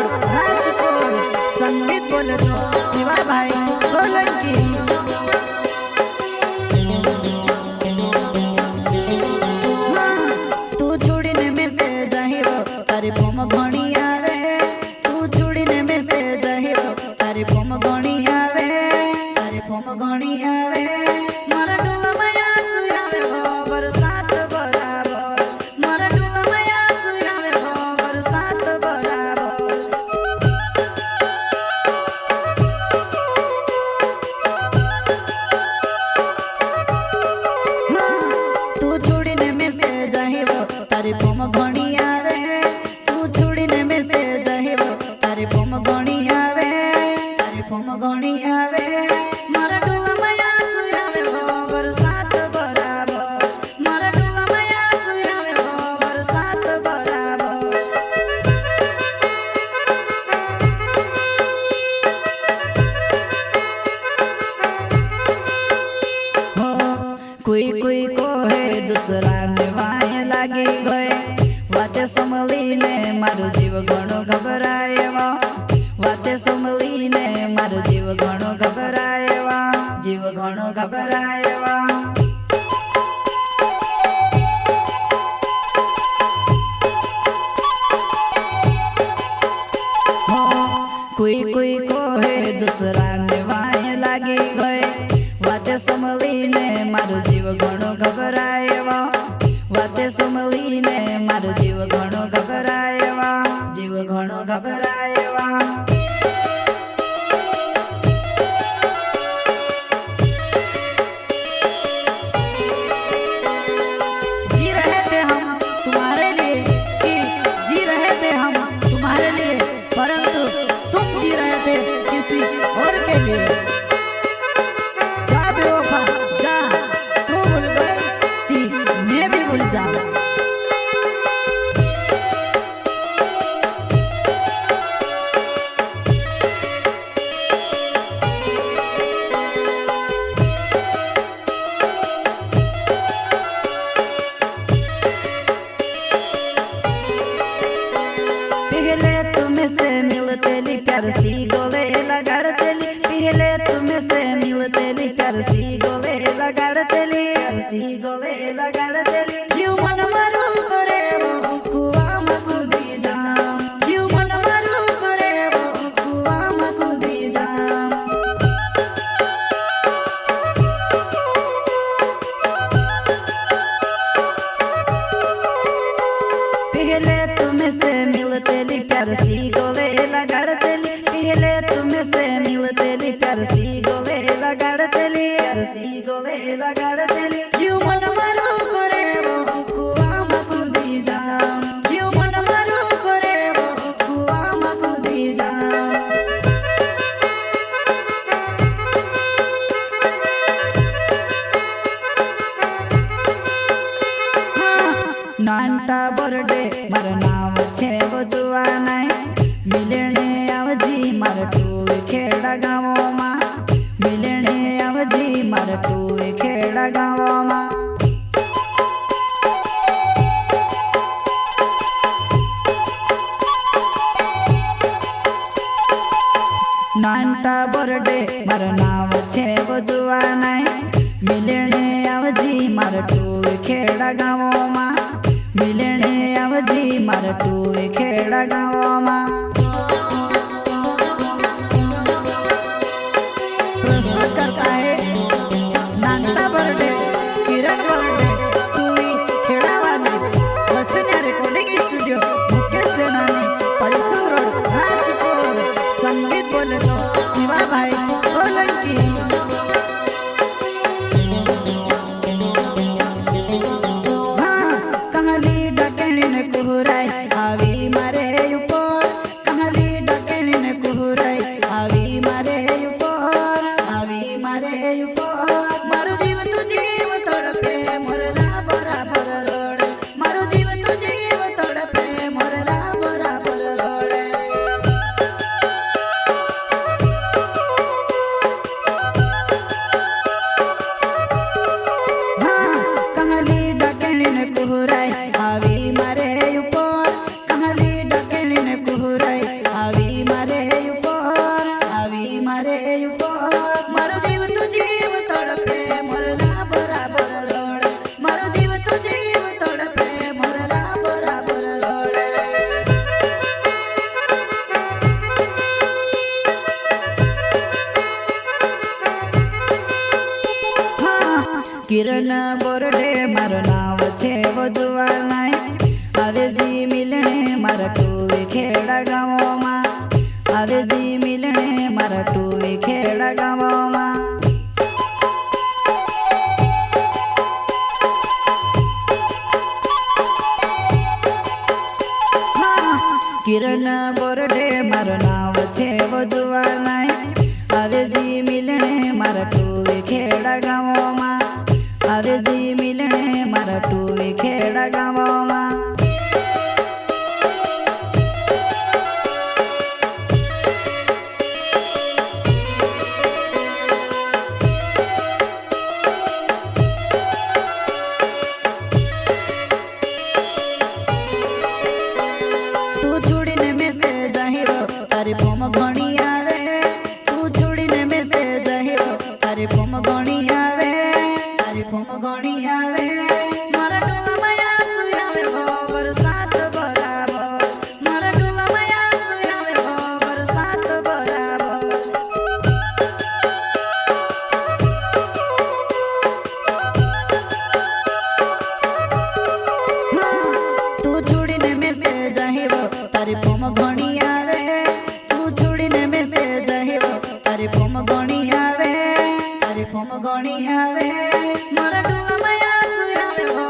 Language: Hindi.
रोड राजपुर। संगीत बोले तो शिवा भाई सोलंकी। हाँ, तू छुड़ने में से जहिरो तारी फोम घणी आवे। तू छुड़ने में से जहिरो तारी फोम घणी आवे। तारी फोम घणी आवे। मारा डोला माया सुयावे हो बरसात बराबर। मारा डोला माया सुयावे हो बरसात बराबर। तू छुड़ने में से जहिरो तारी फोम घणी आवे। तू छुड़ने में से जहिरो तारी फोम घणी आवे। तारी फोम घणी आवे। मारा डोला माया सुयावे हो बरसात बराबर। मारा डोला माया सुयावे हो बरसात बराबर। हो कोई कोई को है दूसरा निभाए लागी गए। वाते संभली ने मारो जीव घणो घबराए वा। वाते संभली ने मारो जीव घणो घबराए वा। जीव घणो घबराए वा। हो कोई कोई को है दूसरा निभाए लागी गए। वाते संभली ने मारो जीव घणो घबराए वा। वाते संभली ने मारो जीव घणो घबराए वा। जीव घणो घबराए वा। जी रहे थे हम तुम्हारे लिए कि जी रहे थे हम तुम्हारे लिए, परंतु तुम जी रहे थे किसी और के लिए। जा बेवफा जा, तू भूल गई मैं भी भूल जा। पहले तुम्हें से मिलते ली प्यार सी गोले लगाड़ते ली। पहले तुम्हें से मिलते ली प्यार सी गोले लगाड़ते ली। प्यार सी गोले लगाड़ते ली। जीव मन मारू करे वो कुआ में कूदी जाम। जीव मन मारू करे वो कुआ में कूदी जाम। पहले तुम्हें से मिलते ली प्यार सी गोले लगाड़ते ली। पहले तुम्हें से मिलते ली प्यार सी गोले लगाड़ते ली। प्यार सी गोले लगाड़ते ली। जीव मन मारू करे वो कुआ में कूदी जाम। जीव मन मारू करे वो कुआ में कूदी जाम। नानटा बर्थडे मारो नाम छे बजुआ नाय। मिलने आवजी मार टूए खेड़ा गाँव मा। मिलने आवजी मार टूए खेड़ा गाँव मा। नानटा बर्थडे मारो नाम छे बजुआ नाय। मिलने आवजी मार टूए खेड़ा गाँव मा। मिलने आवजी मार टूए खेड़ा गाँव मा। प्रस्तुत करता है नानटा बर्थडे किरण बर्थडे टूई खेड़ा वाली। बसन्या रिकॉर्डिंग स्टूडियो मुकेश सेनानी पलसू रोड राजपुर। संगीत बोले तो शिवा भाई सोलंकी। हाँ कहानी डकनी ने कुहराई आवी मारे ऊपर। किरण बोरडे मारो नाव छे वधुवा नाय आवे जी मिलने मारा टोवे खेड़ा गाँव में आवे जी मिलने मारा टोवे खेड़ा गाँव में किरण बोरडे मारो नाव छे वधुवा नाय आवे जी मिलने मारा टोवे खेड़ा गाँव में आवे जी मिलने मारा टोवे खेड़ा गाँव में तारी फोम घणी आवे तू छोड़ीने में से जहिरो तारी फोम घणी आवे तारी फोम घणी आवे मारा टोला माया सुयावे हो बरसात बराबर मारा टोला माया सुयावे हो बरसात बराबर तू छोड़ीने में से जहिरो तारी फोम घणी तारी फोम घणी आवे तारी फोम घणी आवे मारा टोला माया सुयावे हो